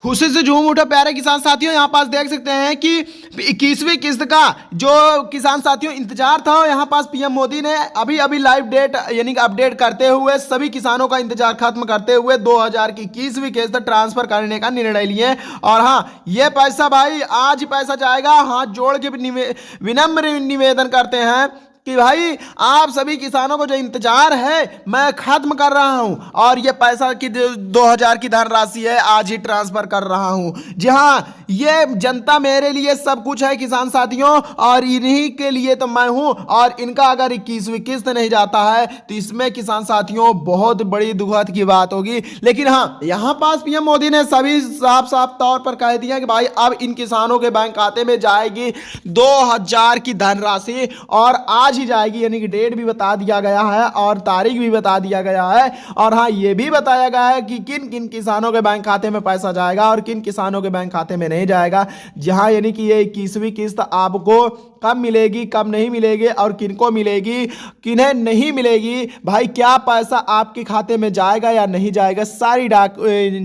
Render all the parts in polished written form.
खुशी से झूम उठा प्यारे किसान साथियों। यहाँ पास देख सकते हैं कि 21वीं किस्त का जो किसान साथियों इंतजार था, यहाँ पास पीएम मोदी ने अभी अभी लाइव डेट यानी कि अपडेट करते हुए सभी किसानों का इंतजार खत्म करते हुए 2000 की 21वीं किस्त ट्रांसफर करने का निर्णय लिए। और हाँ, ये पैसा भाई आज ही पैसा जाएगा। हाथ जोड़ के विनम्र निवेदन करते हैं कि भाई आप सभी किसानों को जो इंतजार है मैं खत्म कर रहा हूं, और ये पैसा की 2000 की धनराशि है आज ही ट्रांसफर कर रहा हूं। जी हाँ, ये जनता मेरे लिए सब कुछ है किसान साथियों, और इन्हीं के लिए तो मैं हूं। और इनका अगर 21वीं किस्त नहीं जाता है तो इसमें किसान साथियों बहुत बड़ी दुखद की बात होगी। लेकिन हाँ, यहां पास पीएम मोदी ने सभी साफ साफ तौर पर कह दिया कि भाई अब इन किसानों के बैंक खाते में जाएगी 2000 की धनराशि, और आज ही जाएगी। यानी कि डेट भी बता दिया गया है और तारीख भी बता दिया गया है। और हाँ, ये भी बताया गया है कि किन किन किसानों के बैंक खाते में पैसा जाएगा और किन किसानों के बैंक खाते में नहीं जाएगा। जहां यानी कि ये 21वीं किस्त आपको कब मिलेगी, कब नहीं मिलेगी, और किनको मिलेगी, किन्हें नहीं मिलेगी, भाई क्या पैसा आपके खाते में जाएगा या नहीं जाएगा, सारी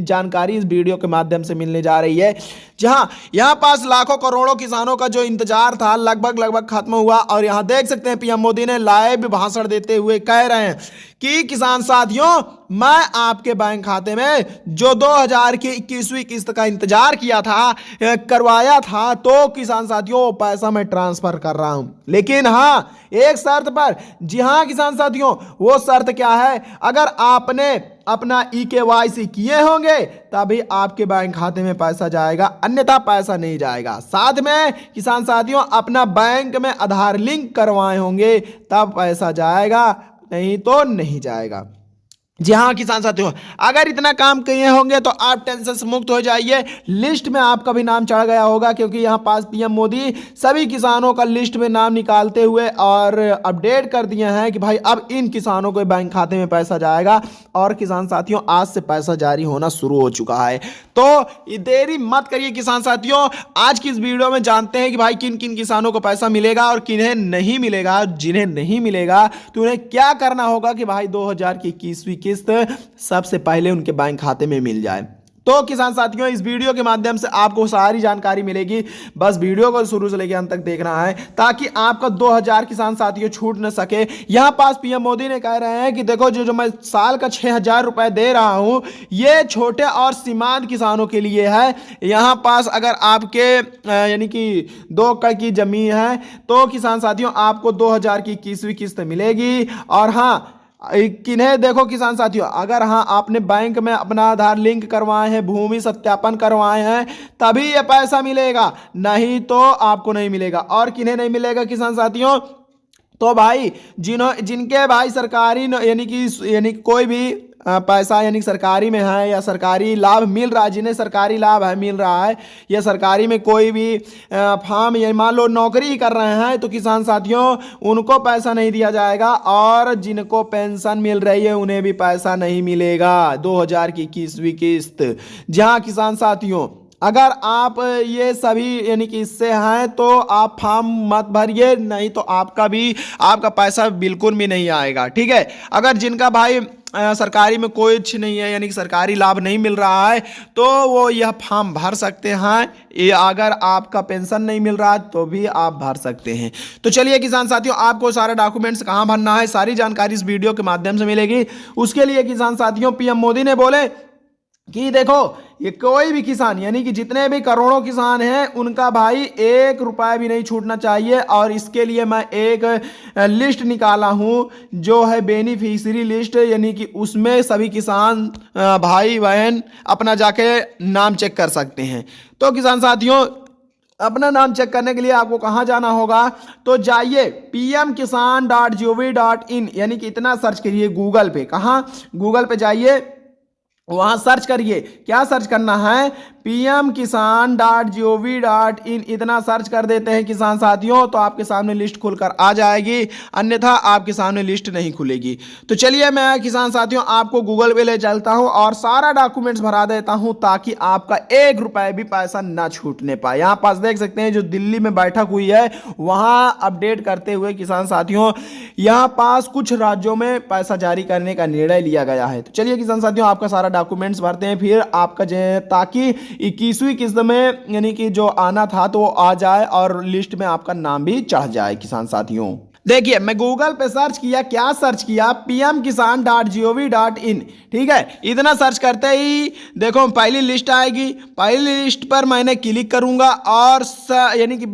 जानकारी इस वीडियो के माध्यम से मिलने जा रही है। जहां यहां पास लाखों करोड़ों किसानों का जो इंतजार था लगभग खत्म हुआ। और यहां देख सकते हैं पीएम मोदी ने लाइव भाषण देते हुए कह रहे हैं कि किसान साथियों, मैं आपके बैंक खाते में जो 2000 की 21वीं किस्त का इंतजार किया था, करवाया था, तो किसान साथियों पैसा मैं ट्रांसफर कर रहा हूं। लेकिन हाँ, एक शर्त पर। जी हाँ किसान साथियों, वो शर्त क्या है? अगर आपने अपना EKYC किए होंगे तभी आपके बैंक खाते में पैसा जाएगा, अन्यथा पैसा नहीं जाएगा। साथ में किसान साथियों अपना बैंक में आधार लिंक करवाए होंगे तब पैसा जाएगा, नहीं तो नहीं जाएगा। जी हाँ किसान साथियों, अगर इतना काम किए होंगे तो आप टेंशन से मुक्त हो जाइए। लिस्ट में आपका भी नाम चढ़ गया होगा, क्योंकि यहाँ पास पीएम मोदी सभी किसानों का लिस्ट में नाम निकालते हुए और अपडेट कर दिए हैं कि भाई अब इन किसानों के बैंक खाते में पैसा जाएगा। और किसान साथियों आज से पैसा जारी होना शुरू हो चुका है, तो देरी मत करिए किसान साथियों। आज की इस वीडियो में जानते हैं कि भाई किन किन किसानों को पैसा मिलेगा और किन्हें नहीं मिलेगा। जिन्हें नहीं मिलेगा तो उन्हें क्या करना होगा कि भाई 2000 की 21वीं किस्त सबसे पहले उनके बैंक खाते में मिल जाए। तो किसान साथियों, इस वीडियो के माध्यम से आपको सारी जानकारी मिलेगी। बस वीडियो को शुरू से लेकर अंत तक देखना है ताकि आपका 2000 किसान साथियों छूट न सके। यहां पास पीएम मोदी ने कह रहे हैं कि देखो जो मैं साल का 6000 रुपए दे रहा हूं, ये छोटे और सीमांत किसानों के लिए है। यहां पास अगर आपके यानी कि 2 एकड़ की जमीन है तो किसान साथियों आपको 2000 की 21वीं किस्त मिलेगी। और हाँ, किन्हें देखो किसान साथियों, अगर हाँ आपने बैंक में अपना आधार लिंक करवाए हैं, भूमि सत्यापन करवाए हैं, तभी ये पैसा मिलेगा, नहीं तो आपको नहीं मिलेगा। और किन्हें नहीं मिलेगा किसान साथियों? तो भाई जिनके भाई सरकारी यानी कि कोई भी पैसा यानी सरकारी में है या सरकारी लाभ मिल रहा है, जिन्हें सरकारी लाभ है मिल रहा है, या सरकारी में कोई भी फार्म या मान लो नौकरी ही कर रहे हैं, तो किसान साथियों उनको पैसा नहीं दिया जाएगा। और जिनको पेंशन मिल रही है उन्हें भी पैसा नहीं मिलेगा 2000 की 21वीं किस्त। जहां किसान साथियों अगर आप ये सभी यानी कि इससे हैं तो आप फॉर्म मत भरिए, नहीं तो आपका पैसा बिल्कुल भी नहीं आएगा। ठीक है, अगर जिनका भाई सरकारी में कुछ नहीं है यानी कि सरकारी लाभ नहीं मिल रहा है तो वो यह फॉर्म भर सकते हैं। ये अगर आपका पेंशन नहीं मिल रहा है तो भी आप भर सकते हैं। तो चलिए किसान साथियों, आपको सारे डॉक्यूमेंट्स कहाँ भरना है सारी जानकारी इस वीडियो के माध्यम से मिलेगी। उसके लिए किसान साथियों पीएम मोदी ने बोले कि देखो ये कोई भी किसान यानी कि जितने भी करोड़ों किसान हैं उनका भाई 1 रुपया भी नहीं छूटना चाहिए। और इसके लिए मैं एक लिस्ट निकाला हूं जो है बेनिफिशियरी लिस्ट, यानी कि उसमें सभी किसान भाई बहन अपना जाके नाम चेक कर सकते हैं। तो किसान साथियों अपना नाम चेक करने के लिए आपको कहां जाना होगा? तो जाइए pmkisan.gov.in यानी कि इतना सर्च करिए गूगल पे। कहां? गूगल पे जाइए, वहां सर्च करिए। क्या सर्च करना है? pmkisan.gov.in इतना सर्च कर देते हैं किसान साथियों तो आपके सामने लिस्ट खुलकर आ जाएगी, अन्यथा आपके सामने लिस्ट नहीं खुलेगी। तो चलिए मैं किसान साथियों आपको गूगल पे ले चलता हूं और सारा डॉक्यूमेंट्स भरा देता हूं ताकि आपका 1 रुपया भी पैसा ना छूटने पाए। यहां पास देख सकते हैं जो दिल्ली में बैठक हुई है वहां अपडेट करते हुए किसान साथियों यहां पास कुछ राज्यों में पैसा जारी करने का निर्णय लिया गया है। तो चलिए किसान साथियों आपका सारा डॉक्यूमेंट्स भरते हैं फिर आपका ताकि 21वीं किस्त में यानी कि जो आना था तो वो आ जाए और लिस्ट में आपका नाम भी चढ़ जाए किसान साथियों। देखिए मैं गूगल पे सर्च किया, क्या सर्च किया, pmkisan.gov.in, ठीक है। इतना सर्च करते ही देखो पहली लिस्ट आएगी, पहली लिस्ट पर मैंने क्लिक करूंगा और यानी कि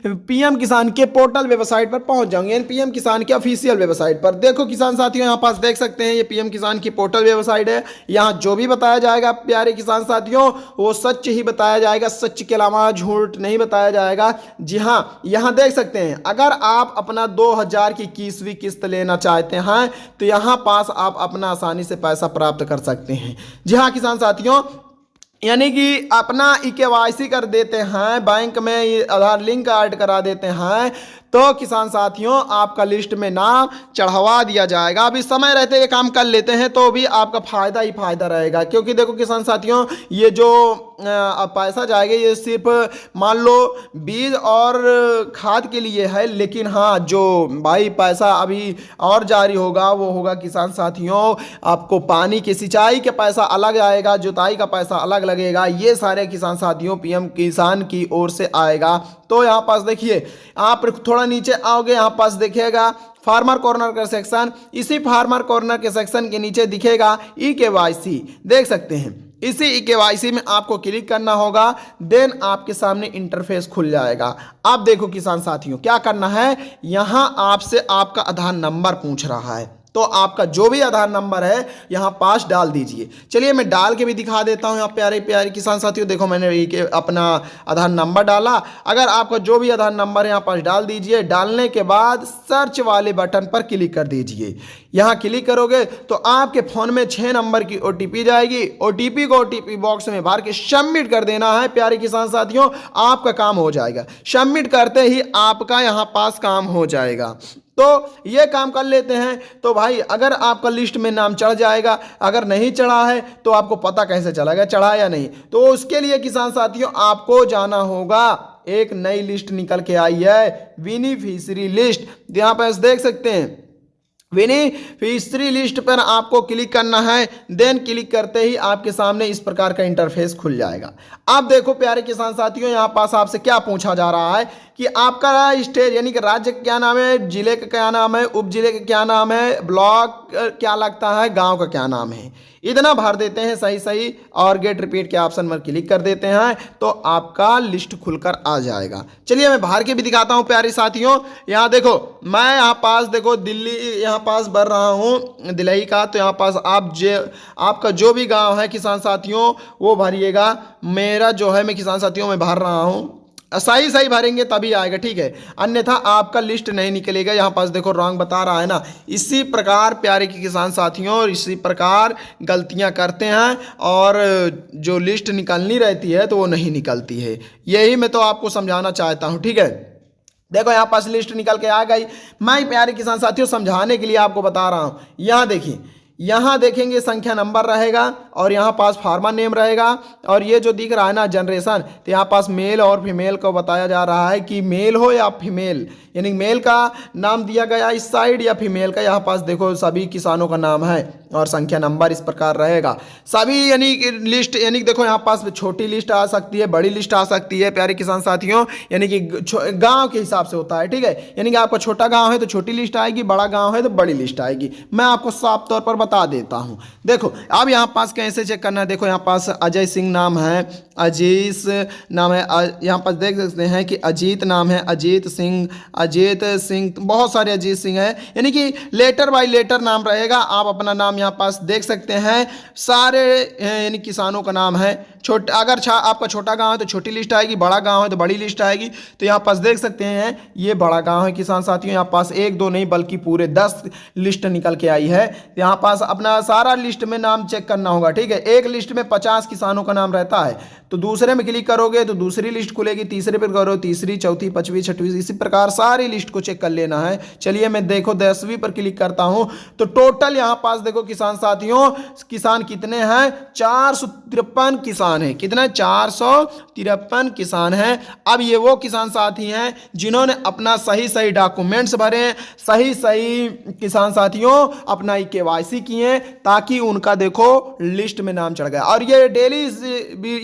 पीएम किसान के पोर्टल वेबसाइट पर पहुंच जाऊंगे, यानी पीएम किसान के ऑफिशियल वेबसाइट पर। देखो किसान साथियों यहाँ पास देख सकते हैं ये पीएम किसान की पोर्टल वेबसाइट है। यहाँ जो भी बताया जाएगा प्यारे किसान साथियों वो सच ही बताया जाएगा, सच के अलावा झूठ नहीं बताया जाएगा। जी हाँ, यहाँ देख सकते हैं अगर आप अपना 2000 की 21वीं किस्त लेना चाहते हैं तो यहाँ पास आप अपना आसानी से पैसा प्राप्त कर सकते हैं। जी हाँ किसान साथियों, यानी कि अपना KYC कर देते हैं, बैंक में आधार लिंक ऐड करा देते हैं तो किसान साथियों आपका लिस्ट में नाम चढ़वा दिया जाएगा। अभी समय रहते ये काम कर लेते हैं तो भी आपका फायदा ही फायदा रहेगा, क्योंकि देखो किसान साथियों ये जो पैसा जाएगा ये सिर्फ मान लो बीज और खाद के लिए है, लेकिन हाँ जो भाई पैसा अभी और जारी होगा वो होगा किसान साथियों आपको पानी की सिंचाई के पैसा अलग आएगा, जुताई का पैसा अलग लगेगा। ये सारे किसान साथियों पीएम किसान की ओर से आएगा। तो यहाँ पास देखिए आप थोड़ा नीचे आओगे, यहाँ पास देखिएगा फार्मर कॉर्नर का सेक्शन, इसी फार्मर कॉर्नर के सेक्शन के नीचे दिखेगा KYC, देख सकते हैं। इसी KYC में आपको क्लिक करना होगा, देन आपके सामने इंटरफेस खुल जाएगा। अब देखो किसान साथियों क्या करना है, यहाँ आपसे आपका आधार नंबर पूछ रहा है तो आपका जो भी आधार नंबर है यहाँ पास डाल दीजिए। चलिए मैं डाल के भी दिखा देता हूँ यहाँ प्यारे प्यारे किसान साथियों। देखो मैंने अपना आधार नंबर डाला, अगर आपका जो भी आधार नंबर है यहाँ पास डाल दीजिए। डालने के बाद सर्च वाले बटन पर क्लिक कर दीजिए। यहाँ क्लिक करोगे तो आपके फ़ोन में 6 नंबर की OTP जाएगी। OTP को OTP बॉक्स में भर के सबमिट कर देना है प्यारे किसान साथियों, आपका काम हो जाएगा। सबमिट करते ही आपका यहाँ पास काम हो जाएगा। तो ये काम कर लेते हैं तो भाई अगर आपका लिस्ट में नाम चढ़ जाएगा, अगर नहीं चढ़ा है तो आपको पता कैसे चलेगा चढ़ा या नहीं। तो उसके लिए किसान साथियों आपको जाना होगा, एक नई लिस्ट निकल के आई है बेनिफिशियरी लिस्ट, यहाँ पर देख सकते हैं बेनिफिशियरी लिस्ट पर आपको क्लिक करना है। देन क्लिक करते ही आपके सामने इस प्रकार का इंटरफेस खुल जाएगा। अब देखो प्यारे किसान साथियों यहाँ पास आपसे क्या पूछा जा रहा है कि आपका स्टेट यानी कि राज्य क्या नाम है, जिले का क्या नाम है, उप जिले का क्या नाम है, ब्लॉक क्या लगता है, गांव का क्या नाम है। इतना भर देते हैं सही सही और गेट रिपीट के ऑप्शन पर क्लिक कर देते हैं तो आपका लिस्ट खुलकर आ जाएगा। चलिए मैं बाहर के भी दिखाता हूं प्यारे साथियों। यहाँ देखो मैं यहाँ पास देखो दिल्ली यहाँ पास भर रहा हूँ दिल्ली का, तो यहाँ पास आपका जो भी गांव है किसान साथियों वो भरिएगा। मेरा जो है मैं किसान साथियों में भर रहा हूँ, सही सही भरेंगे तभी आएगा, ठीक है, अन्यथा आपका लिस्ट नहीं निकलेगा। यहाँ पास देखो रॉन्ग बता रहा है ना। इसी प्रकार प्यारे के किसान साथियों और इसी प्रकार गलतियाँ करते हैं और जो लिस्ट निकलनी रहती है तो वो नहीं निकलती है। यही मैं तो आपको समझाना चाहता हूँ, ठीक है। देखो यहाँ पास लिस्ट निकल के आ गई। मैं प्यारे किसान साथियों समझाने के लिए आपको बता रहा हूँ। यहाँ देखिए, यहाँ देखेंगे संख्या नंबर रहेगा और यहाँ पास फार्मर नेम रहेगा और ये जो दिख रहा है ना जनरेशन, तो यहाँ पास मेल और फीमेल को बताया जा रहा है कि मेल हो या फीमेल, यानी मेल का नाम दिया गया इस साइड या फीमेल का। यहाँ पास देखो सभी किसानों का नाम है और संख्या नंबर इस प्रकार रहेगा सभी, यानी कि लिस्ट, यानी कि देखो यहाँ पास छोटी लिस्ट आ सकती है, बड़ी लिस्ट आ सकती है प्यारे किसान साथियों, यानी कि गांव के हिसाब से होता है, ठीक है। यानी कि आपका छोटा गांव है तो छोटी लिस्ट आएगी, बड़ा गांव है तो बड़ी लिस्ट आएगी। मैं आपको साफ तौर पर बता देता हूं। देखो अब यहाँ पास कैसे चेक करना है, देखो यहाँ पास अजय सिंह नाम है, अजीत नाम है, यहाँ पास देख सकते हैं कि अजीत नाम है, अजीत सिंह, बहुत सारे अजीत सिंह है, यानी कि लेटर बाय लेटर नाम रहेगा। आप अपना नाम यहाँ पास देख सकते हैं, सारे यानी किसानों का नाम है। अगर आपका छोटा गांव है तो छोटी लिस्ट आएगी, बड़ा गांव है तो बड़ी लिस्ट आएगी। तो यहाँ पास देख सकते हैं ये बड़ा गांव है किसान साथियों, यहाँ पास 1 2 नहीं बल्कि पूरे 10 लिस्ट निकल के आई है। यहाँ पास अपना सारा लिस्ट में नाम चेक करना होगा, ठीक है। एक लिस्ट में 50 किसानों का नाम रहता है, तो दूसरे में क्लिक करोगे तो दूसरी लिस्ट खुलेगी, तीसरे पर करो तीसरी, चौथी, 5वीं, 6वीं, इसी प्रकार सारी लिस्ट को चेक कर लेना है। चलिए मैं देखो 10वीं पर क्लिक करता हूं तो टोटल यहाँ पास देखो किसान साथियों किसान कितने हैं, 453 किसान है। कितना, 453 किसान हैं। अब ये वो किसान साथी हैं जिन्होंने अपना सही सही डॉक्यूमेंट्स भरे, सही सही किसान साथियों अपना KYC किए ताकि उनका देखो लिस्ट में नाम चढ़ गया। और ये डेली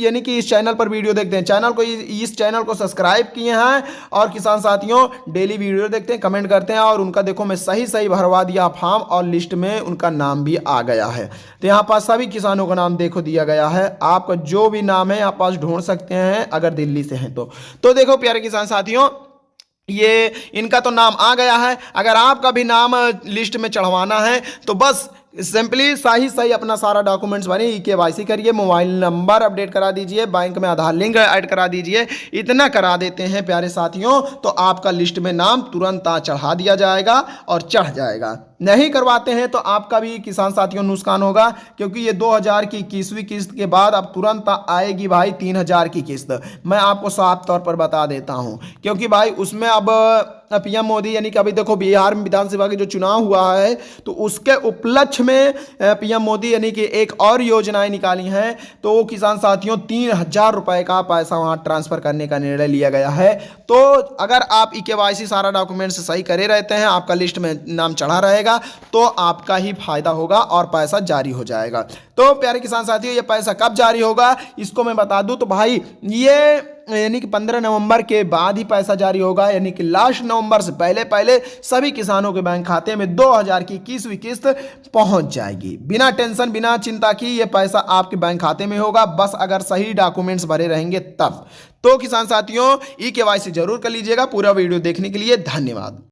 यानी कि इस चैनल पर वीडियो देखते हैं, चैनल को इस चैनल को सब्सक्राइब किए हैं और किसान साथियों डेली वीडियो देखते हैं, कमेंट करते हैं और उनका देखो मैं सही सही भरवा दिया फॉर्म और लिस्ट में उनका नाम भी आ गया है। तो यहाँ पास सभी किसानों का नाम देखो दिया गया है, आपका जो भी नाम है यहाँ पास ढूंढ सकते हैं अगर दिल्ली से हैं तो देखो प्यारे किसान साथियों ये इनका तो नाम आ गया है। अगर आपका भी नाम लिस्ट में चढ़वाना है तो बस सिंपली सही अपना सारा डॉक्यूमेंट्स भरिए, KYC करिए, मोबाइल नंबर अपडेट करा दीजिए, बैंक में आधार लिंक ऐड करा दीजिए, इतना करा देते हैं प्यारे साथियों तो आपका लिस्ट में नाम तुरंत चढ़ा दिया जाएगा और चढ़ जाएगा। नहीं करवाते हैं तो आपका भी किसान साथियों नुकसान होगा, क्योंकि ये 2000 की 21वीं किस्त के बाद अब तुरंत आएगी भाई 3000 की किस्त। मैं आपको साफ तौर पर बता देता हूं, क्योंकि भाई उसमें अब पीएम मोदी यानी कि अभी देखो बिहार में विधानसभा के जो चुनाव हुआ है तो उसके उपलक्ष्य में पीएम मोदी यानी कि एक और योजनाएं निकाली हैं। तो वो किसान साथियों 3000 रुपए का पैसा वहां ट्रांसफर करने का निर्णय लिया गया है। तो अगर आप KYC सारा डॉक्यूमेंट्स सही करे रहते हैं, आपका लिस्ट में नाम चढ़ा रहेगा तो आपका ही फायदा होगा और पैसा जारी हो जाएगा। तो प्यारे किसान साथियों ये पैसा कब जारी होगा इसको मैं बता दूं तो भाई ये यानी कि 15 नवंबर के बाद ही पैसा जारी होगा, यानी कि लास्ट नवंबर से पहले सभी किसानों के बैंक खाते में 2000 की 21वीं किस्त पहुंच जाएगी। बिना टेंशन बिना चिंता की ये पैसा आपके बैंक खाते में होगा, बस अगर सही डॉक्यूमेंट्स भरे रहेंगे तब। तो किसान साथियों KYC जरूर कर लीजिएगा। पूरा वीडियो देखने के लिए धन्यवाद।